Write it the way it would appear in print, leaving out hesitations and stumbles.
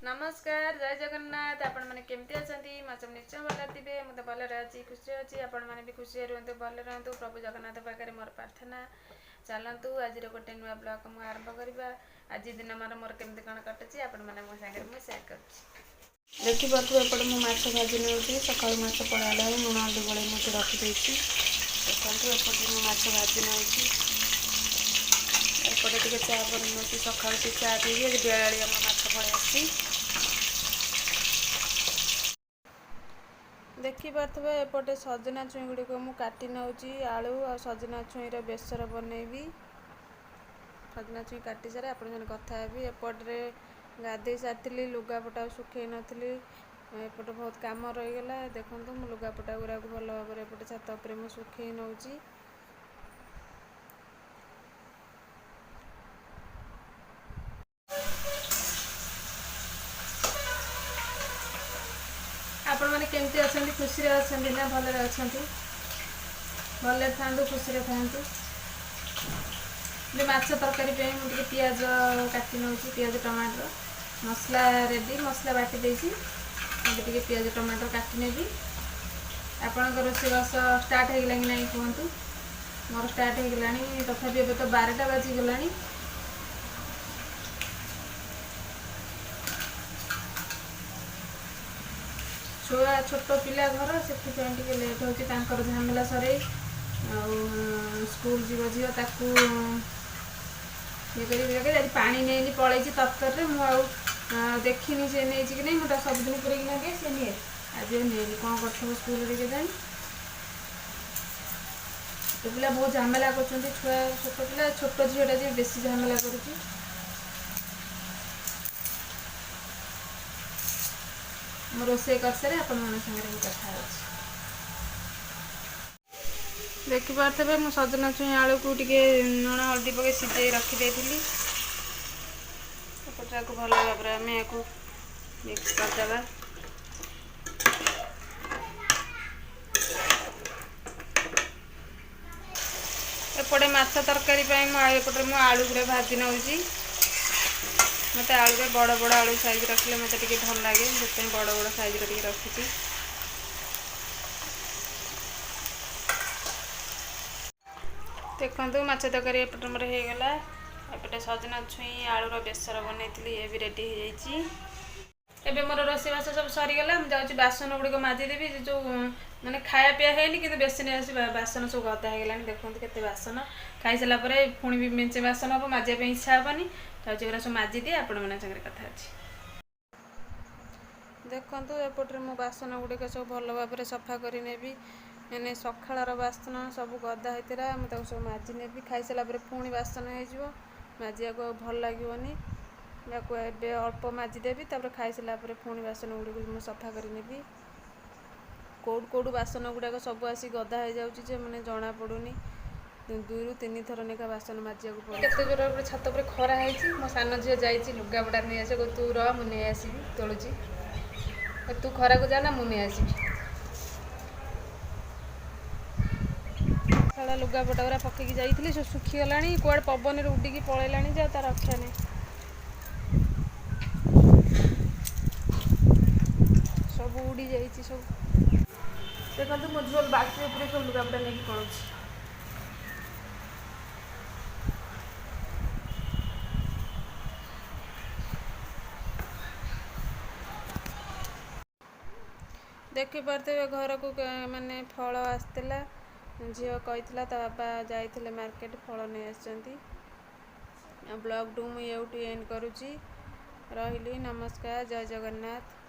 नमस्कार जय जगन्नाथ आपण मैंने केमती अच्छा सब निश्चय भल थे मुझे भल अच्छी खुशी अच्छी आपण मैंने भी खुशी रुहतु भल रुहतु प्रभु जगन्नाथ पाखे मोर प्रार्थना चलतु आज गोटे नुआ ब्लॉग मुझे आरंभ करवा आज दिन मोर केमती कौन कटुची आपण मैंने मो सागर मुझे सेयार कर देखिपे एपटे मुझे माछ भाजी नौकरी सका माछ पड़ा लुण हल्दी गोल मुझे रखिदे देखते एपटे मुझे माछ भाजी नौकरी एपटे टे चा बन सका चा पी बेला आम माछ पड़े आसी देखिपे एपटे सजना छुई गुड़िक मुझे काटी नौची आलू आ सजना छुईर बेसर बनैबी सजना छुई काटी सारे आप कथा हेबी एपटे गाधे सारी लुगापटा सुखे नी एपटे बहुत कम रहीगला देखो मु लुगापटा गुरा भल भाव एपटे छात उपर मुझे सुखे नौची आपण मैंने केमती अच्छा खुशी अच्छा ना भलरे अच्छा भले था खुशी था माछ तरकारी मुझे पियाज काटी नौ पियाज टमाटर मसला रेडी मसला बाटी देती मुझे पियाज टमाटर काटी नेबी आपण रोषेईबास स्टार्ट हो गला कि नहीं कहतु मोर स्टार्ट हो गला तथापि एवं तो 12टा बाजिगला छुआ छोट पिला घर से लेट हो झमेला सर स्कूल जीव झील ताकू ये कर पा नहीं पलैची तरतर मुझे देखनी से नहीं कि नहीं मुझे सबुदिन पूरे लगे सी निए आज नहीं कौन कर स्कूल के जानी पिला बहुत झमेला कर छुआ छोट पिला छोट झीटा जी बेसी झमेला कर रोषे कर सारे आपण सागर कथा देखिपे मुझे सजना छुई आलू को टे लुण हल्दी पके सीझे रखीदे भल भाव आम या मिक्स करदे एपटे माछ तरकारी एपटे मुझे आलू गुड़ा भाजी नौची मत आलू बड़ बड़ आलू साइज रखले मत भल लगे से बड़ बड़ साइज रखी देखो माछ तरकारी एपटे मोर होगला एपटे सजना छुई आलूर बेसर बनई ये भी रेडी हो जाइए एबे मोर रोषेईबास सब सरीगला मुझे बासन गुड़िक माजिदेवी जो मैंने खाया पिया है कि बेसन आसी बासन सब गदा होगा देखते केते बासन खाई सारापर पुणी भी मेचे बासन हम मजापी इच्छा हेनी जाऊँगा सब माजिदिए आपण मैंने सागर कथा अच्छी देखु एपटे मो बासन गुड़िक सब भल भाव सफा कर मैंने सकाळर बासन सब गदा होता मुझे सब माजि नेबी खाई सारापर पुणी बासन हो माजिया को भल लगे या अल्प माजिदेवी खाई सारापर पुणी बासन गुड़िक मुझे सफा करी कौट कौट बासन गुड़ाक सब आसी गदा हो जाऊँचे मैंने जना पड़ूनी 2 ରୁ 3 थर लेखा बासन माजिया केते जोर गोटे छात पर खरा है मो सान झील जाइए लुगापटा नहीं आस तू रह मुझे आसबि तोलुची तू खरा को जाना मुझे आसबि सारा लुगापटा गुरा पकईकी जाइए सब सुखीगला कुआड़े पवन उडिकी पलैला जा तार रक्षा नहीं सब उड़ी जाइए सब देखो मो झोल बाल्टी उपर सब लुगापटा नहीं पड़ुची देखिपे घर को माने फल आसला झील कही बाबा जाइए मार्केट फल नहीं आसती ब्लॉग टू मुझे एंड करुँची रही नमस्कार जय जगन्नाथ।